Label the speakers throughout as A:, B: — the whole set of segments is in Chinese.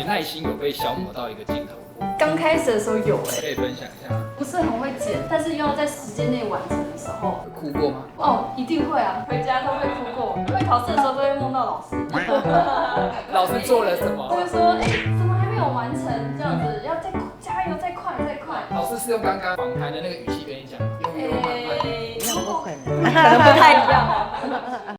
A: 耐心有被消磨到一个尽头过？
B: 刚开始的时候有
A: 可以分享一下吗？
B: 不是很会剪，但是要在时间内完成的时候，
A: 有哭过吗？
B: 哦，一定会啊，回家都会哭过，因为考试的时候都会梦到老师。
A: 老师做了什么？
B: 他就说，怎么还没有完成？这样子要再加油，再快，再快。
A: 老师是用刚刚访谈的那个语气跟你讲，悠慢慢。
C: 那不可能，
B: 可能不太一样啊。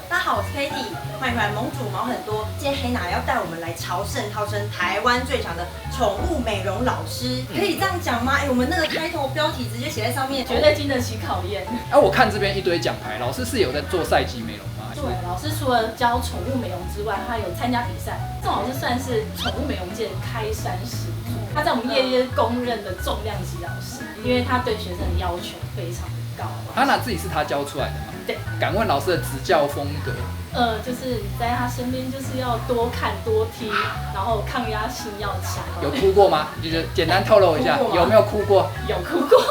C: 大家好，我是 Katie， 欢迎回来盟主毛很多。今天黑娜要带我们来朝圣，号称台湾最强的宠物美容老师，可以这样讲吗？我们那个开头标题直接写在上面，
B: 绝对经得起考验。
A: 我看这边一堆奖牌，老师是有在做赛级美容吗？
B: 对，老师除了教宠物美容之外，他有参加比赛。郑老师算是宠物美容界的开山始祖，他在我们业界公认的重量级老师，因为他对学生的要求非常的高。
A: 安娜自己是他教出来的吗？
B: 对。
A: 敢问老师的指教风格？
B: 就是你在他身边，就是要多看多听，然后抗压性要强。
A: 有哭过吗？就是简单透露一下，有没有哭过？
B: 有哭过。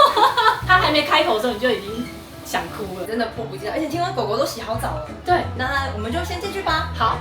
B: 他还没开口的时候，你就已经想哭了，
C: 真的迫不及待。而且听说狗狗都洗好澡了。
B: 对，
C: 那我们就先进去吧。
B: 好。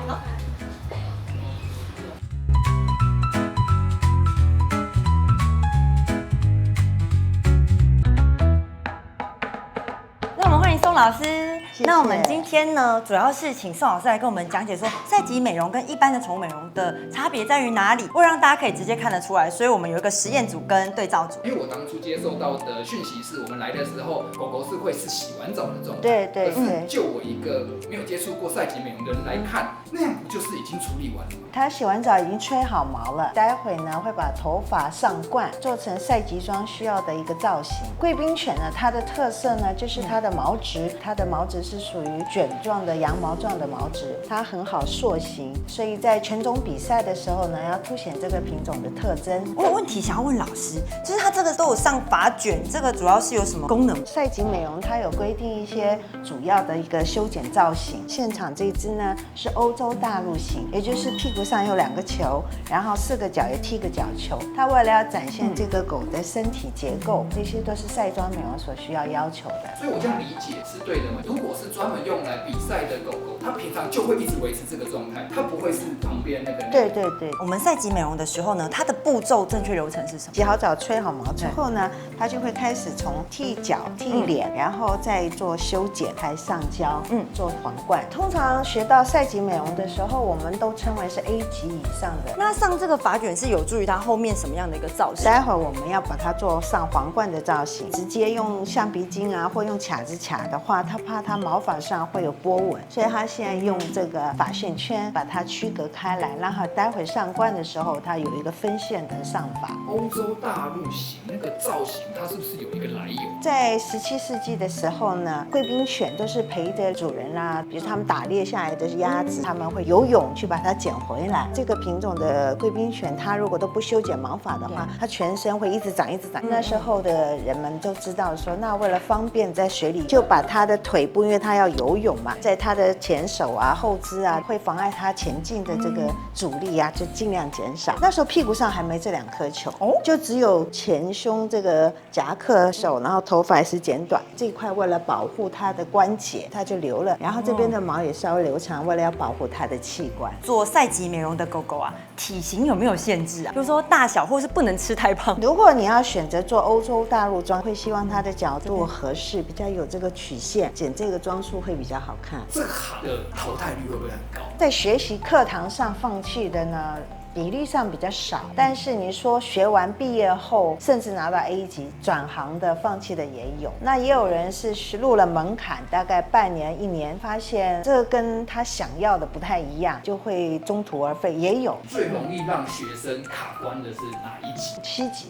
C: 那我们欢迎宋老师。
D: 谢谢。
C: 那我们今天呢，主要是请宋老师来跟我们讲解说，赛级美容跟一般的宠物美容的差别在于哪里，会让大家可以直接看得出来。所以我们有一个实验组跟对照组。
A: 因为我当初接受到的讯息是，我们来的时候，狗狗是会是洗完澡的状态。
D: 对对
A: 可是
D: 对。
A: 就我一个没有接触过赛级美容的人来看，那样不就是已经处理完了吗？
D: 它洗完澡已经吹好毛了，待会呢会把头发上冠，做成赛级装需要的一个造型。贵宾犬呢，它的特色呢就是它的毛质，它的毛质是属于卷状的羊毛状的毛质，它很好塑形，所以在犬种比赛的时候呢，要凸显这个品种的特征。
C: 我有问题想要问老师，就是它这个都有上发卷，这个主要是有什么功能？
D: 赛级美容它有规定一些主要的一个修剪造型，现场这一只呢是欧洲大陆型，也就是屁股上有2个球，然后4个角也踢个角球。它为了要展现这个狗的身体结构，这些都是赛装美容所需要要求的。
A: 所以我这样理解是对的吗？如果是专门用来比赛的狗狗，它平常就会一直维持这个状态，它不会是旁边那个。
D: 对对对。
C: 我们赛级美容的时候呢，它的步骤正确流程是什么？
D: 洗好澡、吹好毛之后呢，它就会开始从剃脚、剃脸，然后再做修剪，还上胶，做皇冠。通常学到赛级美容的时候，我们都称为是 A 级以上的。
C: 那上这个发卷是有助于它后面什么样的一个造型？
D: 待会儿我们要把它做上皇冠的造型，直接用橡皮筋啊，或用卡子卡的话，它怕它毛发上会有波纹，所以它现在用这个发线圈把它区隔开来，让它待会上冠的时候，它有一个分线的上法。
A: 欧洲大陆型那个造型，它是不是有一个来由？
D: 在17世纪的时候呢，贵宾犬都是陪着主人啊，比如他们打猎下来的鸭子，他们会游泳去把它捡回来。这个品种的贵宾犬，它如果都不修剪毛发的话，它全身会一直长一直长。那时候的人们就知道说，那为了方便在水里，就把它的腿部，因为它要游泳嘛，在它的前手啊、后肢啊，会妨碍它前进的这个阻力啊，就尽量减少。那时候屁股上还没这2颗球，就只有前胸这个夹克手，然后头发也是剪短，这一块为了保护它的关节，它就留了，然后这边的毛也稍微留长，为了要保护它的器官。
C: 做赛级美容的狗狗啊，体型有没有限制啊？比如说大小，或是不能吃太胖。
D: 如果你要选择做欧洲大陆装，会希望它的角度合适，比较有这个曲线，剪这个装束会比较好看。
A: 这行的淘汰率会不会很高？
D: 在学习课堂上放弃的呢，比例上比较少，但是你说学完毕业后，甚至拿到 A 级转行的、放弃的也有。那也有人是入了门槛，大概半年、1年，发现这跟他想要的不太一样，就会中途而废，也有。
A: 最容易让学生卡关的是哪一级
D: ？7级。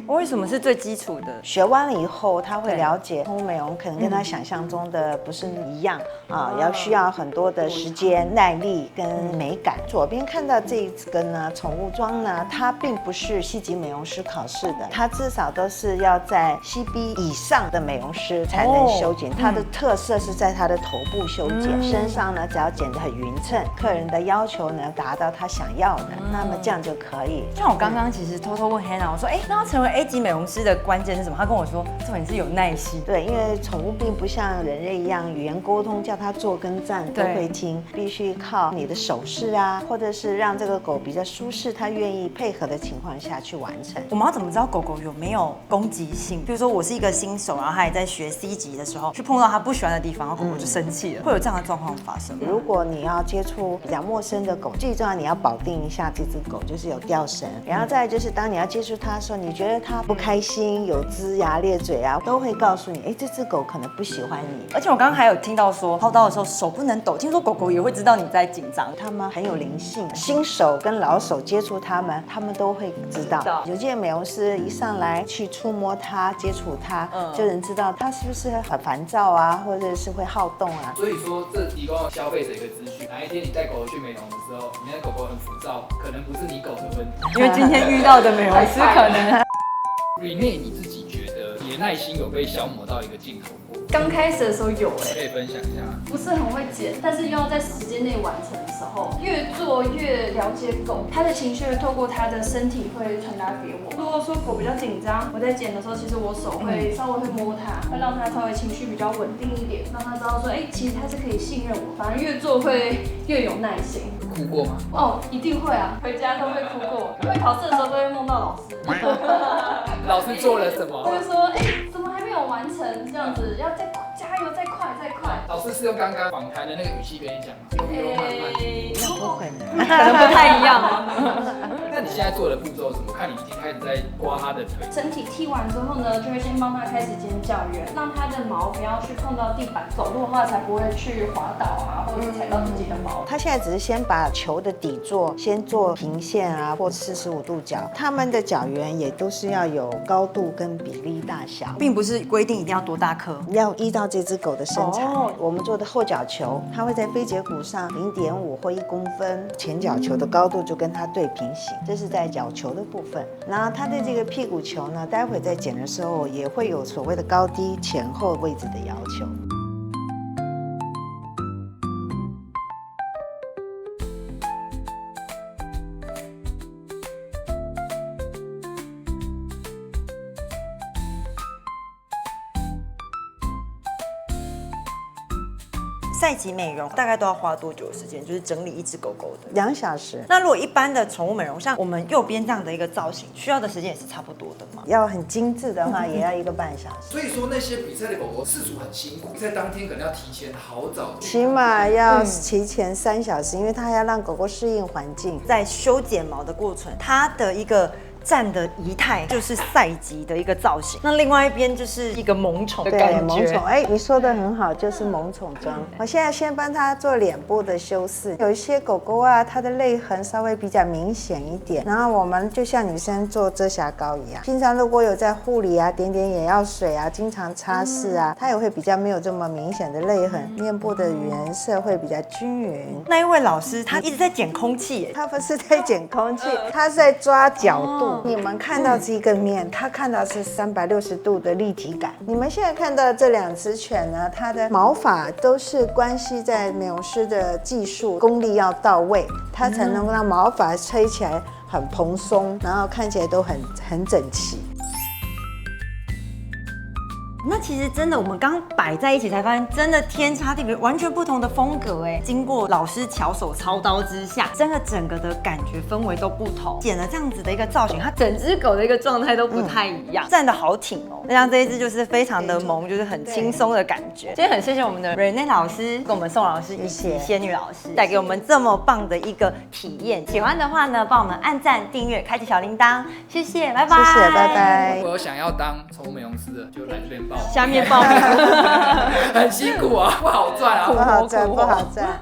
C: 为什么是最基础的？
D: 学完了以后，他会了解宠物美容可能跟他想象中的不是一样啊，要需要很多的时间、耐力跟美感。左边看到这一个呢，宠物装呢，它并不是C级美容师考试的，它至少都是要在 CB 以上的美容师才能修剪。它的特色是在它的头部修剪，身上呢只要剪得很匀称，客人的要求呢达到他想要的，那么这样就可以。
C: 像我刚刚其实偷偷问黑天啊，我说那要成为 A 级美容师的关键是什么？他跟我说，重点是有耐心。
D: 对，因为宠物并不像人类一样语言沟通，叫它坐跟站都会听，必须靠你的手势啊，或者是让这个狗比较舒适，它愿意配合的情况下去完成。
C: 我们要怎么知道狗狗有没有攻击性？比如说我是一个新手，然后它也在学 C 级的时候，去碰到它不喜欢的地方，然后狗狗就生气了，会有这样的状况发生吗？
D: 如果你要接触比较陌生的狗，最重要你要保定一下这只狗，就是有吊绳。然后再来就是当你要接触它的时候，你觉得它不开心、有龇牙咧嘴啊，都会告诉你，这只狗可能不喜欢你。
C: 而且我刚刚还有听到说，抛刀的时候手不能抖，听说狗狗也会知道你在紧张。
D: 它们很有灵性，新手跟老手接触它们都会知道。有些美容师一上来去触摸它、接触它，就能知道它是不是很烦躁啊，或者是会好动啊。
A: 所以说，这提供消费者一个资讯，哪一天你带狗狗去美容的时候，你的狗狗很浮躁，可能不是你狗的问题，
C: 因为今天遇到的美容师可能。
A: Renee， 你自己觉得你的耐心有被消磨到一个尽头过？
B: 刚开始的时候有
A: 可以分享一下。
B: 不是很会剪，但是又要在时间内完成的时候，越做越了解狗，它的情绪会透过它的身体会传达给我。如果说狗比较紧张，我在剪的时候，其实我手会稍微会摸它，会让它稍微情绪比较稳定一点，让它知道说，其实它是可以信任我。反而越做会越有耐心。
A: 哭过吗？
B: 哦，一定会啊，回家都会哭过，因为考试的时候都会梦到老师。
A: 老师做了什么？
B: 就会说，怎么还没有完成？这样子要再加油，再快，再快。
A: 老师是用刚刚访谈的那个语气跟你讲吗？悠悠慢慢。
D: 不可能，
C: 可能不太一样。
A: 那你现在做的步骤是什么？看你已经开始在刮它的腿。
B: 身体剃完之后呢，就会先帮它开始剪脚缘，让它的毛不要去碰到地板，走路的话才不会去滑倒啊，或者是踩到自己的毛。
D: 他现在只是先把球的底座先做平线啊，或45度角。他们的脚缘也都是要有高度跟比例大小，
C: 并不是规定一定要多大颗，
D: 要依照这只狗的身材。我们做的后脚球，它会在背节骨上0.5或1公分，前脚球的高度就跟它对平行，这是在脚球的部分。然后它的这个屁股球呢，待会在剪的时候也会有所谓的高低前后位置的要求。
C: 赛级美容大概都要花多久的时间？就是整理一只狗狗的
D: 2小时。
C: 那如果一般的宠物美容，像我们右边这样的一个造型，需要的时间也是差不多的吗？
D: 要很精致的话，也要1个半小时。
A: 所以说那些比赛的狗狗饲主很辛苦，比赛当天可能要提前好早，
D: 起码要提前3小时，因为它要让狗狗适应环境。
C: 在修剪毛的过程，它的一个站的仪态就是赛级的一个造型，那另外一边就是一个萌宠的感觉。
D: 萌宠，你说的很好，就是萌宠妆。我现在先帮它做脸部的修饰，有一些狗狗啊，它的泪痕稍微比较明显一点，然后我们就像女生做遮瑕膏一样，平常如果有在护理啊，点眼药水啊，经常擦拭啊，它也会比较没有这么明显的泪痕，面部的颜色会比较均匀。
C: 那一位老师他一直在剪空气耶，
D: 他不是在剪空气，他是在抓角度。你们看到这个面，他看到是360度的立体感。你们现在看到这2只犬呢，它的毛发都是关系在美容师的技术功力要到位，它才能让毛发吹起来很蓬松，然后看起来都很整齐。
C: 那其实真的，我们刚摆在一起才发现，真的天差地别，完全不同的风格哎。经过老师巧手操刀之下，真的整个的感觉氛围都不同。剪了这样子的一个造型，它整只狗的一个状态都不太一样，站得好挺哦。那像这一只就是非常的萌，就是很轻松的感觉。今天很谢谢我们的 Renee 老师跟我们宋老师以及仙女老师带给我们这么棒的一个体验。喜欢的话呢，帮我们按赞、订阅、开启小铃铛，谢谢，拜拜。
D: 谢谢，拜拜。
A: 如果有想要当宠物美容师的，就来这边报。
C: 下面报名
A: 很辛苦啊，不好赚啊，
D: 不好赚，不好赚。